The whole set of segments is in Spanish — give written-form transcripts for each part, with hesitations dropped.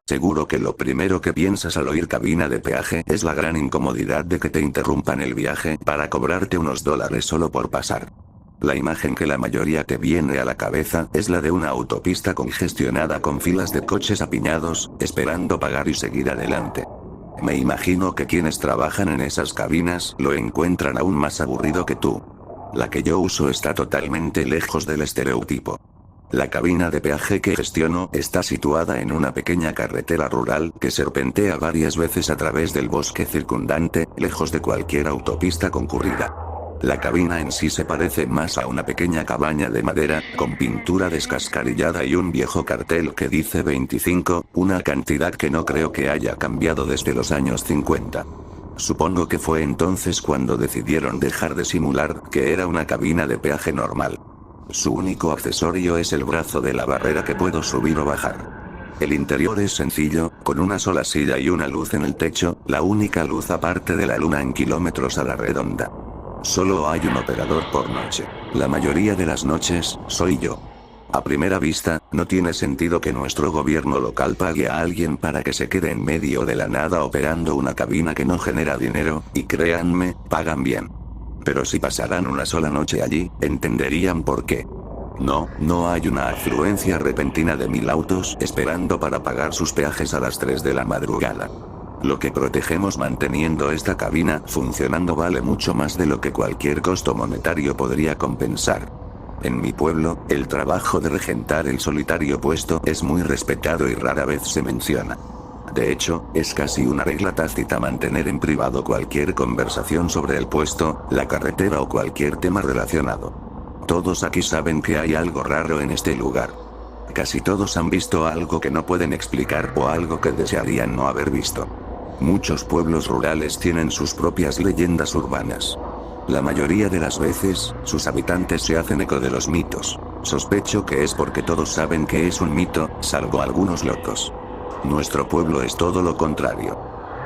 Seguro que lo primero que piensas al oír cabina de peaje es la gran incomodidad de que te interrumpan el viaje para cobrarte unos dólares solo por pasar. La imagen que la mayoría te viene a la cabeza es la de una autopista congestionada con filas de coches apiñados, esperando pagar y seguir adelante. Me imagino que quienes trabajan en esas cabinas lo encuentran aún más aburrido que tú. La que yo uso está totalmente lejos del estereotipo. La cabina de peaje que gestiono está situada en una pequeña carretera rural que serpentea varias veces a través del bosque circundante, lejos de cualquier autopista concurrida. La cabina en sí se parece más a una pequeña cabaña de madera, con pintura descascarillada y un viejo cartel que dice 25, una cantidad que no creo que haya cambiado desde los años 50. Supongo que fue entonces cuando decidieron dejar de simular que era una cabina de peaje normal. Su único accesorio es el brazo de la barrera que puedo subir o bajar. El interior es sencillo, con una sola silla y una luz en el techo, la única luz aparte de la luna en kilómetros a la redonda. Solo hay un operador por noche. La mayoría de las noches, soy yo. A primera vista, no tiene sentido que nuestro gobierno local pague a alguien para que se quede en medio de la nada operando una cabina que no genera dinero, y créanme, pagan bien. Pero si pasaran una sola noche allí, entenderían por qué. No hay una afluencia repentina de 1000 autos esperando para pagar sus peajes a las 3 de la madrugada. Lo que protegemos manteniendo esta cabina funcionando vale mucho más de lo que cualquier costo monetario podría compensar. En mi pueblo, el trabajo de regentar el solitario puesto es muy respetado y rara vez se menciona. De hecho, es casi una regla tácita mantener en privado cualquier conversación sobre el puesto, la carretera o cualquier tema relacionado. Todos aquí saben que hay algo raro en este lugar. Casi todos han visto algo que no pueden explicar o algo que desearían no haber visto. Muchos pueblos rurales tienen sus propias leyendas urbanas. La mayoría de las veces, sus habitantes se hacen eco de los mitos. Sospecho que es porque todos saben que es un mito, salvo algunos locos. Nuestro pueblo es todo lo contrario.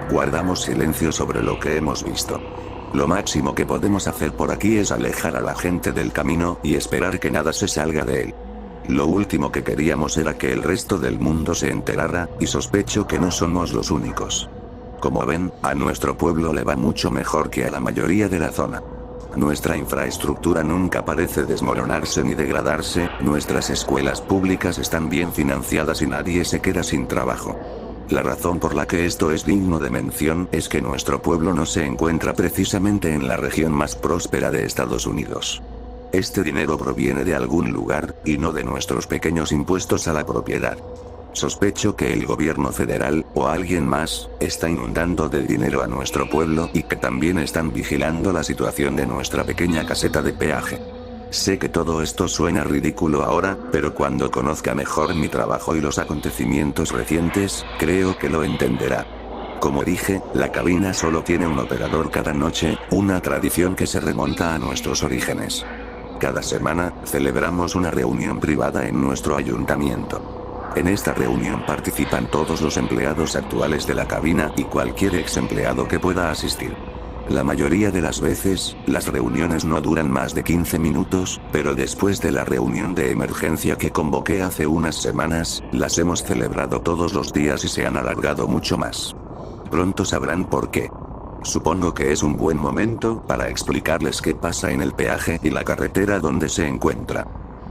Guardamos silencio sobre lo que hemos visto. Lo máximo que podemos hacer por aquí es alejar a la gente del camino y esperar que nada se salga de él. Lo último que queríamos era que el resto del mundo se enterara, y sospecho que no somos los únicos. Como ven, a nuestro pueblo le va mucho mejor que a la mayoría de la zona. Nuestra infraestructura nunca parece desmoronarse ni degradarse, nuestras escuelas públicas están bien financiadas y nadie se queda sin trabajo. La razón por la que esto es digno de mención es que nuestro pueblo no se encuentra precisamente en la región más próspera de Estados Unidos. Este dinero proviene de algún lugar, y no de nuestros pequeños impuestos a la propiedad. Sospecho que el gobierno federal, o alguien más, está inundando de dinero a nuestro pueblo y que también están vigilando la situación de nuestra pequeña caseta de peaje. Sé que todo esto suena ridículo ahora, pero cuando conozca mejor mi trabajo y los acontecimientos recientes, creo que lo entenderá. Como dije, la cabina solo tiene un operador cada noche, una tradición que se remonta a nuestros orígenes. Cada semana, celebramos una reunión privada en nuestro ayuntamiento. En esta reunión participan todos los empleados actuales de la cabina y cualquier ex empleado que pueda asistir. La mayoría de las veces, las reuniones no duran más de 15 minutos, pero después de la reunión de emergencia que convoqué hace unas semanas, las hemos celebrado todos los días y se han alargado mucho más. Pronto sabrán por qué. Supongo que es un buen momento para explicarles qué pasa en el peaje y la carretera donde se encuentra.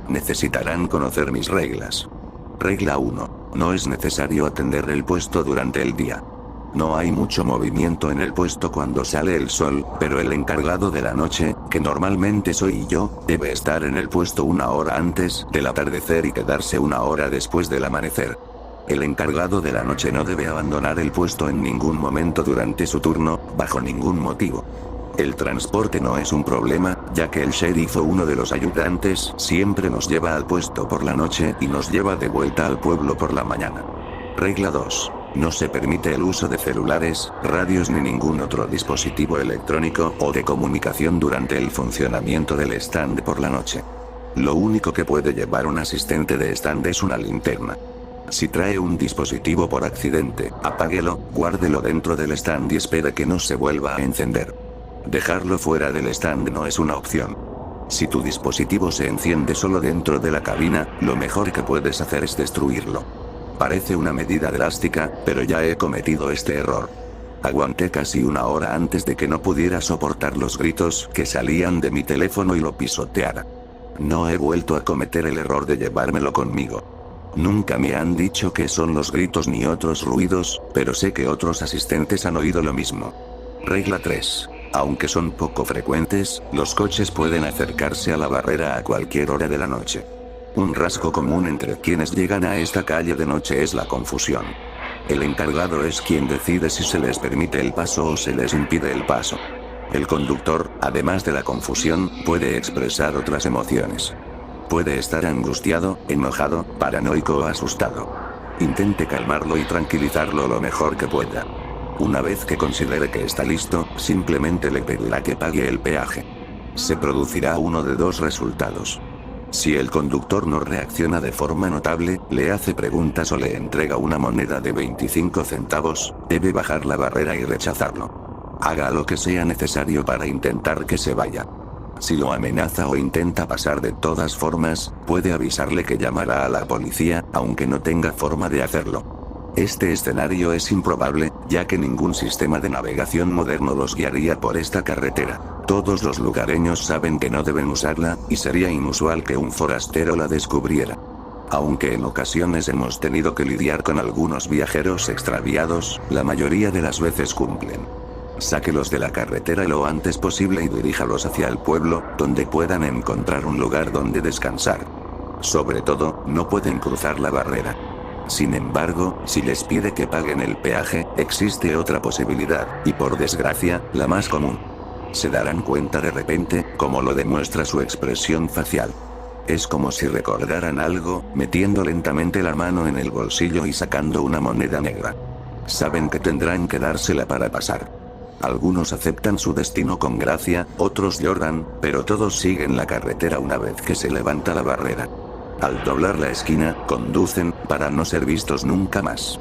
Necesitarán conocer mis reglas. Regla 1. No es necesario atender el puesto durante el día. No hay mucho movimiento en el puesto cuando sale el sol, pero el encargado de la noche, que normalmente soy yo, debe estar en el puesto una hora antes del atardecer y quedarse una hora después del amanecer. El encargado de la noche no debe abandonar el puesto en ningún momento durante su turno, bajo ningún motivo. El transporte no es un problema, ya que el sheriff o uno de los ayudantes siempre nos lleva al puesto por la noche y nos lleva de vuelta al pueblo por la mañana. Regla 2. No se permite el uso de celulares, radios ni ningún otro dispositivo electrónico o de comunicación durante el funcionamiento del stand por la noche. Lo único que puede llevar un asistente de stand es una linterna. Si trae un dispositivo por accidente, apáguelo, guárdelo dentro del stand y espere que no se vuelva a encender. Dejarlo fuera del stand no es una opción. Si tu dispositivo se enciende solo dentro de la cabina, lo mejor que puedes hacer es destruirlo. Parece una medida drástica, pero ya he cometido este error. Aguanté casi una hora antes de que no pudiera soportar los gritos que salían de mi teléfono y lo pisoteara. No he vuelto a cometer el error de llevármelo conmigo. Nunca me han dicho qué son los gritos ni otros ruidos, pero sé que otros asistentes han oído lo mismo. Regla 3. Aunque son poco frecuentes, los coches pueden acercarse a la barrera a cualquier hora de la noche. Un rasgo común entre quienes llegan a esta calle de noche es la confusión. El encargado es quien decide si se les permite el paso o se les impide el paso. El conductor, además de la confusión, puede expresar otras emociones. Puede estar angustiado, enojado, paranoico o asustado. Intente calmarlo y tranquilizarlo lo mejor que pueda. Una vez que considere que está listo, simplemente le pedirá que pague el peaje. Se producirá uno de dos resultados. Si el conductor no reacciona de forma notable, le hace preguntas o le entrega una moneda de 25 centavos, debe bajar la barrera y rechazarlo. Haga lo que sea necesario para intentar que se vaya. Si lo amenaza o intenta pasar de todas formas, puede avisarle que llamará a la policía, aunque no tenga forma de hacerlo. Este escenario es improbable, ya que ningún sistema de navegación moderno los guiaría por esta carretera. Todos los lugareños saben que no deben usarla, y sería inusual que un forastero la descubriera. Aunque en ocasiones hemos tenido que lidiar con algunos viajeros extraviados, la mayoría de las veces cumplen. Sáquelos de la carretera lo antes posible y diríjalos hacia el pueblo, donde puedan encontrar un lugar donde descansar. Sobre todo, no pueden cruzar la barrera. Sin embargo, si les pide que paguen el peaje, existe otra posibilidad, y por desgracia, la más común. Se darán cuenta de repente, como lo demuestra su expresión facial. Es como si recordaran algo, metiendo lentamente la mano en el bolsillo y sacando una moneda negra. Saben que tendrán que dársela para pasar. Algunos aceptan su destino con gracia, otros lloran, pero todos siguen la carretera una vez que se levanta la barrera. Al doblar la esquina, conducen, para no ser vistos nunca más.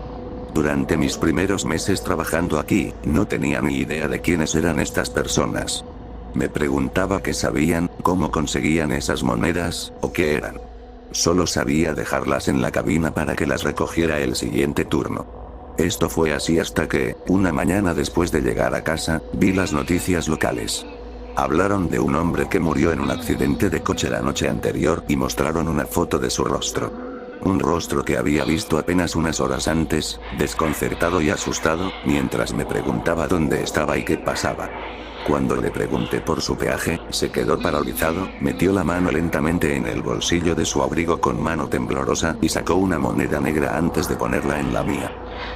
Durante mis primeros meses trabajando aquí, no tenía ni idea de quiénes eran estas personas. Me preguntaba qué sabían, cómo conseguían esas monedas, o qué eran. Solo sabía dejarlas en la cabina para que las recogiera el siguiente turno. Esto fue así hasta que, una mañana después de llegar a casa, vi las noticias locales. Hablaron de un hombre que murió en un accidente de coche la noche anterior y mostraron una foto de su rostro. Un rostro que había visto apenas unas horas antes, desconcertado y asustado, mientras me preguntaba dónde estaba y qué pasaba. Cuando le pregunté por su peaje, se quedó paralizado, metió la mano lentamente en el bolsillo de su abrigo con mano temblorosa y sacó una moneda negra antes de ponerla en la mía.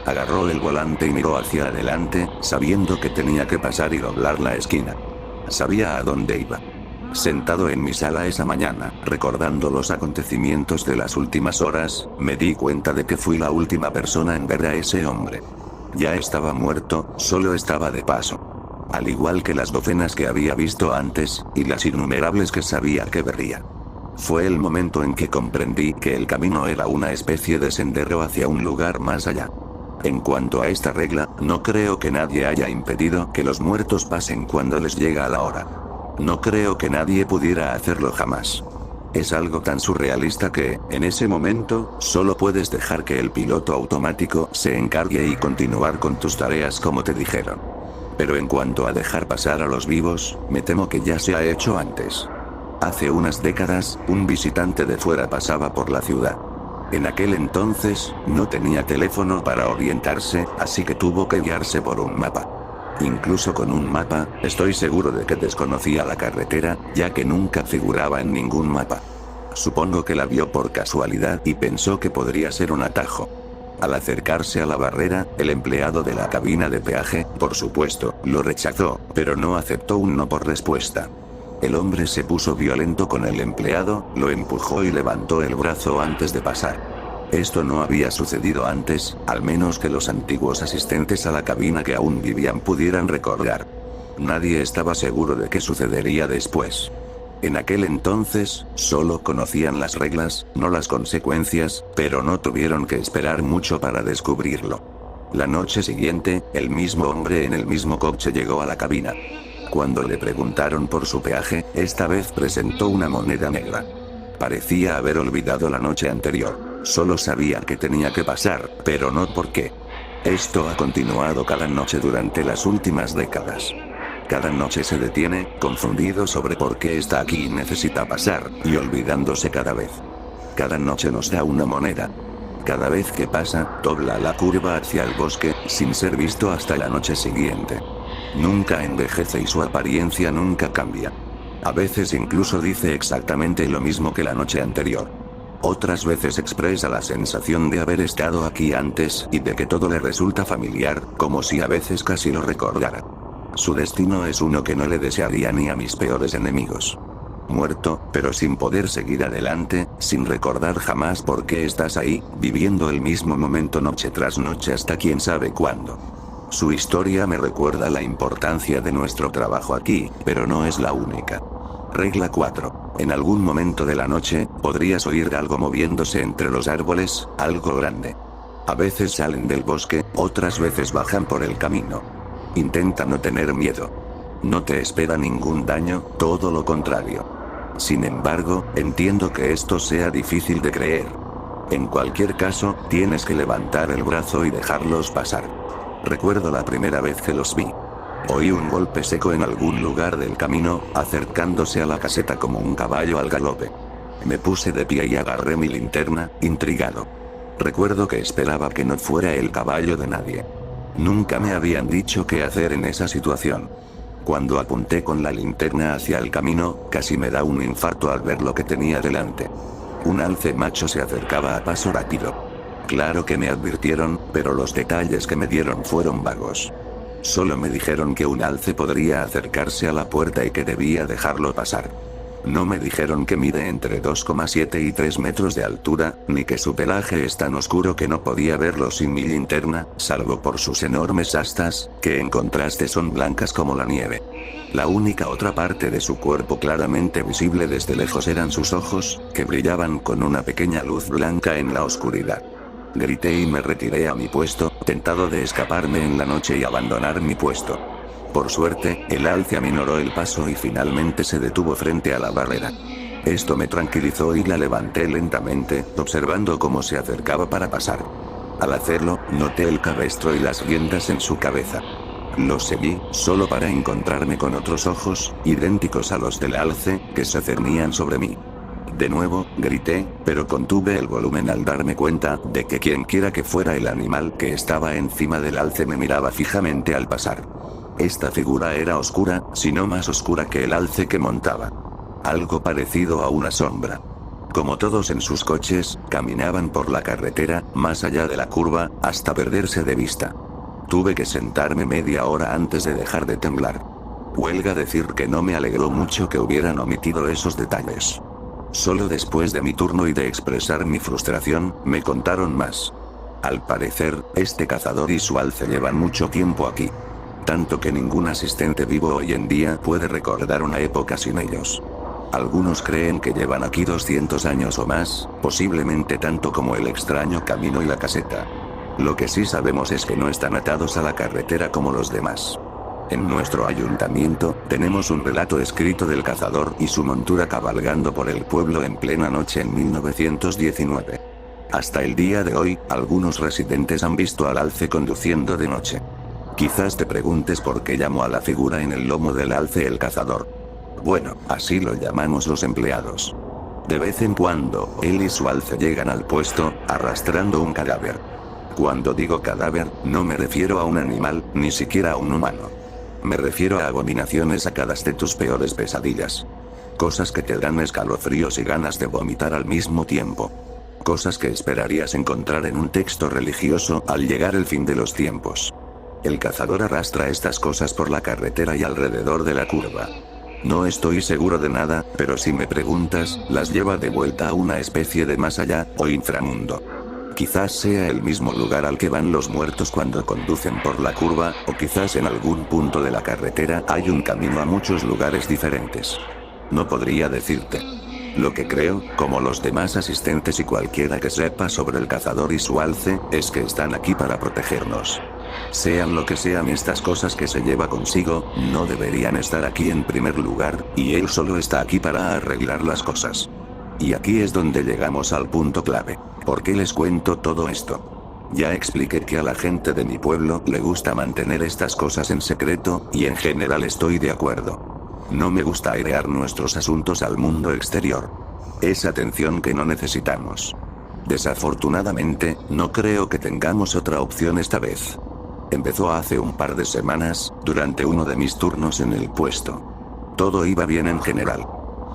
Agarró el volante y miró hacia adelante, sabiendo que tenía que pasar y doblar la esquina. Sabía a dónde iba. Sentado en mi sala esa mañana, recordando los acontecimientos de las últimas horas, me di cuenta de que fui la última persona en ver a ese hombre. Ya estaba muerto, solo estaba de paso. Al igual que las docenas que había visto antes, y las innumerables que sabía que vería. Fue el momento en que comprendí que el camino era una especie de sendero hacia un lugar más allá. En cuanto a esta regla, no creo que nadie haya impedido que los muertos pasen cuando les llega la hora. No creo que nadie pudiera hacerlo jamás. Es algo tan surrealista que, en ese momento, solo puedes dejar que el piloto automático se encargue y continuar con tus tareas como te dijeron. Pero en cuanto a dejar pasar a los vivos, me temo que ya se ha hecho antes. Hace unas décadas, un visitante de fuera pasaba por la ciudad. En aquel entonces, no tenía teléfono para orientarse, así que tuvo que guiarse por un mapa. Incluso con un mapa, estoy seguro de que desconocía la carretera, ya que nunca figuraba en ningún mapa. Supongo que la vio por casualidad y pensó que podría ser un atajo. Al acercarse a la barrera, el empleado de la cabina de peaje, por supuesto, lo rechazó, pero no aceptó un no por respuesta. El hombre se puso violento con el empleado, lo empujó y levantó el brazo antes de pasar. Esto no había sucedido antes, al menos que los antiguos asistentes a la cabina que aún vivían pudieran recordar. Nadie estaba seguro de qué sucedería después. En aquel entonces, solo conocían las reglas, no las consecuencias, pero no tuvieron que esperar mucho para descubrirlo. La noche siguiente, el mismo hombre en el mismo coche llegó a la cabina. Cuando le preguntaron por su peaje, esta vez presentó una moneda negra. Parecía haber olvidado la noche anterior. Solo sabía que tenía que pasar, pero no por qué. Esto ha continuado cada noche durante las últimas décadas. Cada noche se detiene, confundido sobre por qué está aquí y necesita pasar, y olvidándose cada vez. Cada noche nos da una moneda. Cada vez que pasa, dobla la curva hacia el bosque, sin ser visto hasta la noche siguiente. Nunca envejece y su apariencia nunca cambia. A veces incluso dice exactamente lo mismo que la noche anterior. Otras veces expresa la sensación de haber estado aquí antes y de que todo le resulta familiar, como si a veces casi lo recordara. Su destino es uno que no le desearía ni a mis peores enemigos. Muerto, pero sin poder seguir adelante, sin recordar jamás por qué estás ahí, viviendo el mismo momento noche tras noche hasta quién sabe cuándo. Su historia me recuerda la importancia de nuestro trabajo aquí, pero no es la única. Regla 4. En algún momento de la noche, podrías oír algo moviéndose entre los árboles, algo grande. A veces salen del bosque, otras veces bajan por el camino. Intenta no tener miedo. No te espera ningún daño, todo lo contrario. Sin embargo, entiendo que esto sea difícil de creer. En cualquier caso, tienes que levantar el brazo y dejarlos pasar. Recuerdo la primera vez que los vi. Oí un golpe seco en algún lugar del camino, acercándose a la caseta como un caballo al galope. Me puse de pie y agarré mi linterna, intrigado. Recuerdo que esperaba que no fuera el caballo de nadie. Nunca me habían dicho qué hacer en esa situación. Cuando apunté con la linterna hacia el camino, casi me da un infarto al ver lo que tenía delante. Un alce macho se acercaba a paso rápido. Claro que me advirtieron, pero los detalles que me dieron fueron vagos. Solo me dijeron que un alce podría acercarse a la puerta y que debía dejarlo pasar. No me dijeron que mide entre 2,7 y 3 metros de altura, ni que su pelaje es tan oscuro que no podía verlo sin mi linterna, salvo por sus enormes astas, que en contraste son blancas como la nieve. La única otra parte de su cuerpo claramente visible desde lejos eran sus ojos, que brillaban con una pequeña luz blanca en la oscuridad. Grité y me retiré a mi puesto, tentado de escaparme en la noche y abandonar mi puesto. Por suerte, el alce aminoró el paso y finalmente se detuvo frente a la barrera. Esto me tranquilizó y la levanté lentamente, observando cómo se acercaba para pasar. Al hacerlo, noté el cabestro y las riendas en su cabeza. Lo seguí, solo para encontrarme con otros ojos, idénticos a los del alce, que se cernían sobre mí. De nuevo, grité, pero contuve el volumen al darme cuenta de que quienquiera que fuera el animal que estaba encima del alce me miraba fijamente al pasar. Esta figura era oscura, si no más oscura que el alce que montaba. Algo parecido a una sombra. Como todos en sus coches, caminaban por la carretera, más allá de la curva, hasta perderse de vista. Tuve que sentarme media hora antes de dejar de temblar. Huelga decir que no me alegró mucho que hubieran omitido esos detalles. Solo después de mi turno y de expresar mi frustración, me contaron más. Al parecer, este cazador y su alce llevan mucho tiempo aquí. Tanto que ningún asistente vivo hoy en día puede recordar una época sin ellos. Algunos creen que llevan aquí 200 años o más, posiblemente tanto como el extraño camino y la caseta. Lo que sí sabemos es que no están atados a la carretera como los demás. En nuestro ayuntamiento, tenemos un relato escrito del cazador y su montura cabalgando por el pueblo en plena noche en 1919. Hasta el día de hoy, algunos residentes han visto al alce conduciendo de noche. Quizás te preguntes por qué llamo a la figura en el lomo del alce el cazador. Bueno, así lo llamamos los empleados. De vez en cuando, él y su alce llegan al puesto, arrastrando un cadáver. Cuando digo cadáver, no me refiero a un animal, ni siquiera a un humano. Me refiero a abominaciones sacadas de tus peores pesadillas. Cosas que te dan escalofríos y ganas de vomitar al mismo tiempo. Cosas que esperarías encontrar en un texto religioso al llegar el fin de los tiempos. El cazador arrastra estas cosas por la carretera y alrededor de la curva. No estoy seguro de nada, pero si me preguntas, las lleva de vuelta a una especie de más allá, o inframundo. Quizás sea el mismo lugar al que van los muertos cuando conducen por la curva, o quizás en algún punto de la carretera hay un camino a muchos lugares diferentes. No podría decirte. Lo que creo, como los demás asistentes y cualquiera que sepa sobre el cazador y su alce, es que están aquí para protegernos. Sean lo que sean estas cosas que se lleva consigo, no deberían estar aquí en primer lugar, y él solo está aquí para arreglar las cosas. Y aquí es donde llegamos al punto clave. ¿Por qué les cuento todo esto? Ya expliqué que a la gente de mi pueblo le gusta mantener estas cosas en secreto, y en general estoy de acuerdo. No me gusta airear nuestros asuntos al mundo exterior. Es atención que no necesitamos. Desafortunadamente, no creo que tengamos otra opción esta vez. Empezó hace un par de semanas, durante uno de mis turnos en el puesto. Todo iba bien en general.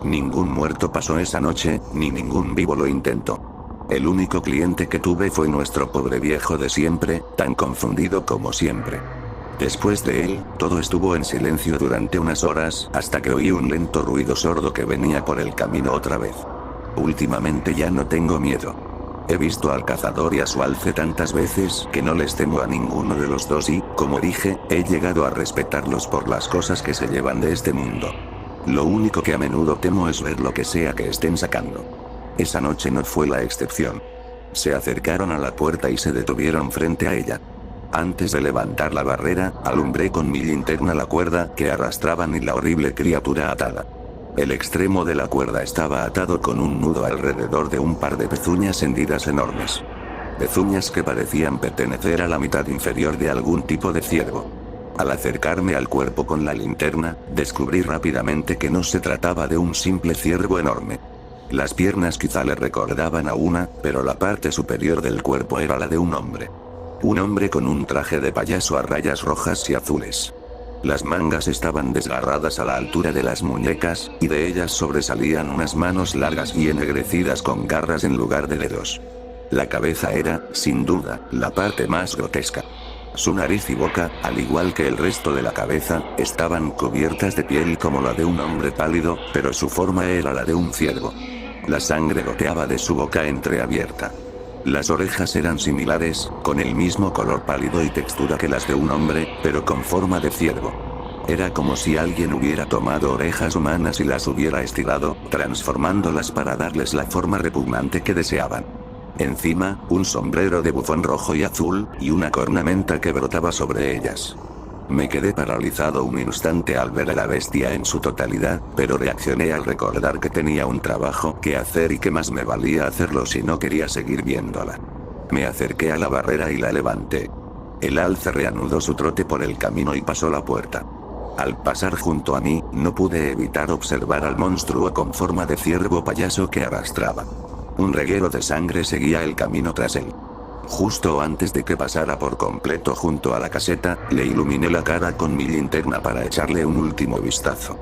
Ningún muerto pasó esa noche, ni ningún vivo lo intentó. El único cliente que tuve fue nuestro pobre viejo de siempre, tan confundido como siempre. Después de él, todo estuvo en silencio durante unas horas, hasta que oí un lento ruido sordo que venía por el camino otra vez. Últimamente ya no tengo miedo. He visto al cazador y a su alce tantas veces que no les temo a ninguno de los dos y, como dije, he llegado a respetarlos por las cosas que se llevan de este mundo. Lo único que a menudo temo es ver lo que sea que estén sacando. Esa noche no fue la excepción. Se acercaron a la puerta y se detuvieron frente a ella. Antes de levantar la barrera, alumbré con mi linterna la cuerda que arrastraban y la horrible criatura atada. El extremo de la cuerda estaba atado con un nudo alrededor de un par de pezuñas hendidas enormes. Pezuñas que parecían pertenecer a la mitad inferior de algún tipo de ciervo. Al acercarme al cuerpo con la linterna, descubrí rápidamente que no se trataba de un simple ciervo enorme. Las piernas quizá le recordaban a una, pero la parte superior del cuerpo era la de un hombre. Un hombre con un traje de payaso a rayas rojas y azules. Las mangas estaban desgarradas a la altura de las muñecas, y de ellas sobresalían unas manos largas y ennegrecidas con garras en lugar de dedos. La cabeza era, sin duda, la parte más grotesca. Su nariz y boca, al igual que el resto de la cabeza, estaban cubiertas de piel como la de un hombre pálido, pero su forma era la de un ciervo. La sangre goteaba de su boca entreabierta. Las orejas eran similares, con el mismo color pálido y textura que las de un hombre, pero con forma de ciervo. Era como si alguien hubiera tomado orejas humanas y las hubiera estirado, transformándolas para darles la forma repugnante que deseaban. Encima, un sombrero de bufón rojo y azul, y una cornamenta que brotaba sobre ellas. Me quedé paralizado un instante al ver a la bestia en su totalidad, pero reaccioné al recordar que tenía un trabajo que hacer y que más me valía hacerlo si no quería seguir viéndola. Me acerqué a la barrera y la levanté. El alce reanudó su trote por el camino y pasó la puerta. Al pasar junto a mí, no pude evitar observar al monstruo con forma de ciervo payaso que arrastraba. Un reguero de sangre seguía el camino tras él. Justo antes de que pasara por completo junto a la caseta, le iluminé la cara con mi linterna para echarle un último vistazo.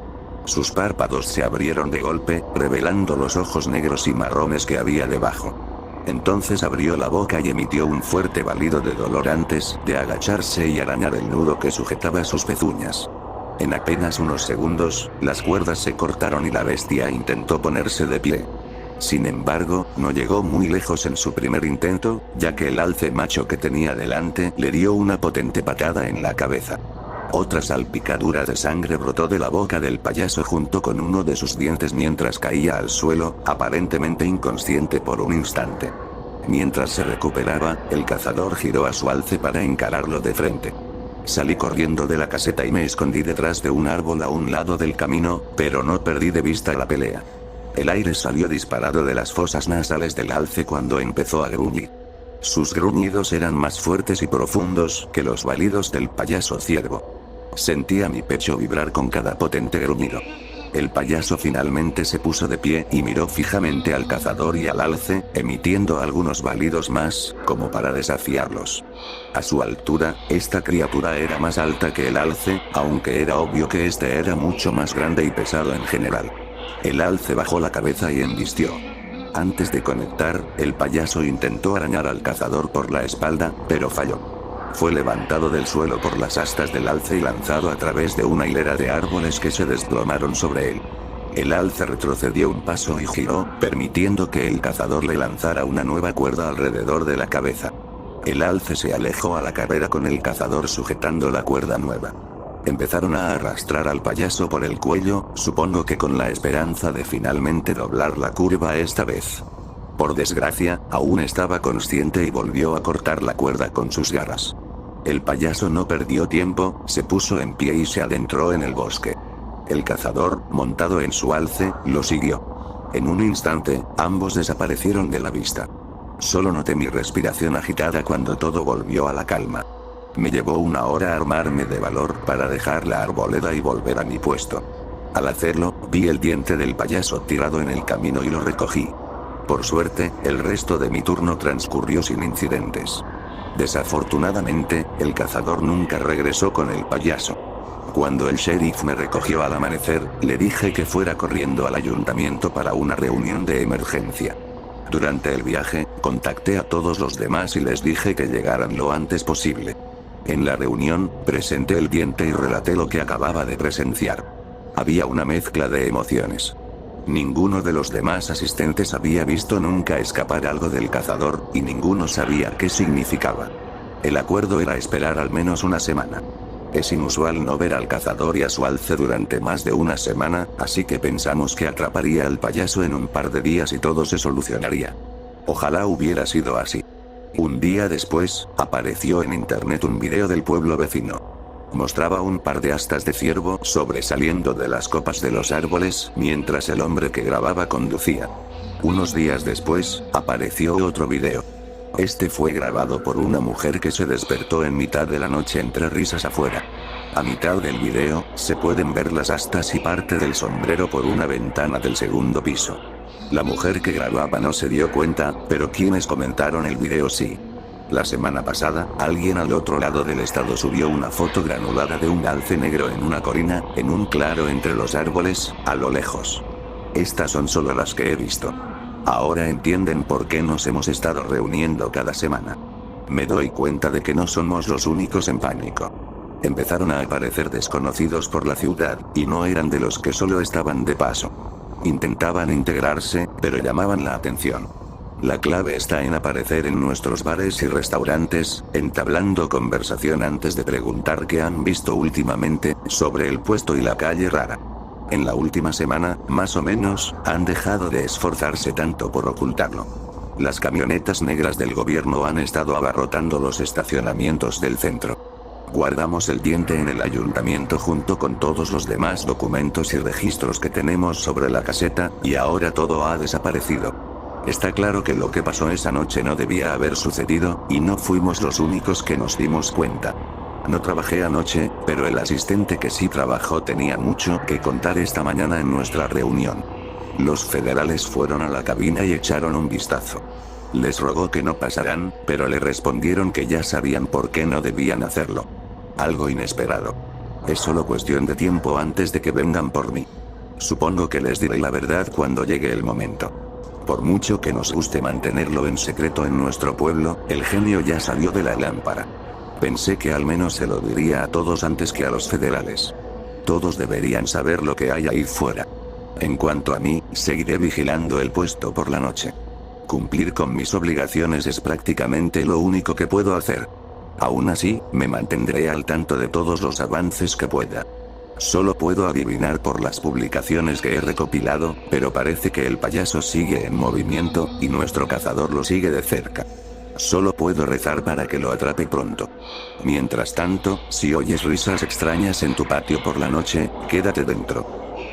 Sus párpados se abrieron de golpe, revelando los ojos negros y marrones que había debajo. Entonces abrió la boca y emitió un fuerte balido de dolor antes de agacharse y arañar el nudo que sujetaba sus pezuñas. En apenas unos segundos, las cuerdas se cortaron y la bestia intentó ponerse de pie. Sin embargo, no llegó muy lejos en su primer intento, ya que el alce macho que tenía delante le dio una potente patada en la cabeza. Otra salpicadura de sangre brotó de la boca del payaso junto con uno de sus dientes mientras caía al suelo, aparentemente inconsciente por un instante. Mientras se recuperaba, el cazador giró a su alce para encararlo de frente. Salí corriendo de la caseta y me escondí detrás de un árbol a un lado del camino, pero no perdí de vista la pelea. El aire salió disparado de las fosas nasales del alce cuando empezó a gruñir. Sus gruñidos eran más fuertes y profundos que los balidos del payaso ciervo. Sentía mi pecho vibrar con cada potente gruñido. El payaso finalmente se puso de pie y miró fijamente al cazador y al alce, emitiendo algunos balidos más, como para desafiarlos. A su altura, esta criatura era más alta que el alce, aunque era obvio que este era mucho más grande y pesado en general. El alce bajó la cabeza y embistió. Antes de conectar, el payaso intentó arañar al cazador por la espalda, pero falló. Fue levantado del suelo por las astas del alce y lanzado a través de una hilera de árboles que se desplomaron sobre él. El alce retrocedió un paso y giró, permitiendo que el cazador le lanzara una nueva cuerda alrededor de la cabeza. El alce se alejó a la carrera con el cazador sujetando la cuerda nueva. Empezaron a arrastrar al payaso por el cuello, supongo que con la esperanza de finalmente doblar la curva esta vez. Por desgracia, aún estaba consciente y volvió a cortar la cuerda con sus garras. El payaso no perdió tiempo, se puso en pie y se adentró en el bosque. El cazador, montado en su alce, lo siguió. En un instante, ambos desaparecieron de la vista. Solo noté mi respiración agitada cuando todo volvió a la calma. Me llevó una hora armarme de valor para dejar la arboleda y volver a mi puesto. Al hacerlo, vi el diente del payaso tirado en el camino y lo recogí. Por suerte, el resto de mi turno transcurrió sin incidentes. Desafortunadamente, el cazador nunca regresó con el payaso. Cuando el sheriff me recogió al amanecer, le dije que fuera corriendo al ayuntamiento para una reunión de emergencia. Durante el viaje, contacté a todos los demás y les dije que llegaran lo antes posible. En la reunión, presenté el diente y relaté lo que acababa de presenciar. Había una mezcla de emociones. Ninguno de los demás asistentes había visto nunca escapar algo del cazador, y ninguno sabía qué significaba. El acuerdo era esperar al menos una semana. Es inusual no ver al cazador y a su alce durante más de una semana, así que pensamos que atraparía al payaso en un par de días y todo se solucionaría. Ojalá hubiera sido así. Un día después, apareció en internet un video del pueblo vecino. Mostraba un par de astas de ciervo sobresaliendo de las copas de los árboles, mientras el hombre que grababa conducía. Unos días después, apareció otro video. Este fue grabado por una mujer que se despertó en mitad de la noche entre risas afuera. A mitad del video, se pueden ver las astas y parte del sombrero por una ventana del segundo piso. La mujer que grababa no se dio cuenta, pero quienes comentaron el video sí. La semana pasada, alguien al otro lado del estado subió una foto granulada de un alce negro en una colina, en un claro entre los árboles, a lo lejos. Estas son solo las que he visto. Ahora entienden por qué nos hemos estado reuniendo cada semana. Me doy cuenta de que no somos los únicos en pánico. Empezaron a aparecer desconocidos por la ciudad, y no eran de los que solo estaban de paso. Intentaban integrarse, pero llamaban la atención. La clave está en aparecer en nuestros bares y restaurantes, entablando conversación antes de preguntar qué han visto últimamente, sobre el puesto y la calle rara. En la última semana, más o menos, han dejado de esforzarse tanto por ocultarlo. Las camionetas negras del gobierno han estado abarrotando los estacionamientos del centro. Guardamos el diente en el ayuntamiento junto con todos los demás documentos y registros que tenemos sobre la caseta, y ahora todo ha desaparecido. Está claro que lo que pasó esa noche no debía haber sucedido, y no fuimos los únicos que nos dimos cuenta. No trabajé anoche, pero el asistente que sí trabajó tenía mucho que contar esta mañana en nuestra reunión. Los federales fueron a la cabina y echaron un vistazo. Les rogó que no pasaran, pero le respondieron que ya sabían por qué no debían hacerlo. Algo inesperado. Es solo cuestión de tiempo antes de que vengan por mí. Supongo que les diré la verdad cuando llegue el momento. Por mucho que nos guste mantenerlo en secreto en nuestro pueblo, el genio ya salió de la lámpara. Pensé que al menos se lo diría a todos antes que a los federales. Todos deberían saber lo que hay ahí fuera. En cuanto a mí, seguiré vigilando el puesto por la noche. Cumplir con mis obligaciones es prácticamente lo único que puedo hacer. Aún así, me mantendré al tanto de todos los avances que pueda. Solo puedo adivinar por las publicaciones que he recopilado, pero parece que el payaso sigue en movimiento, y nuestro cazador lo sigue de cerca. Solo puedo rezar para que lo atrape pronto. Mientras tanto, si oyes risas extrañas en tu patio por la noche, quédate dentro.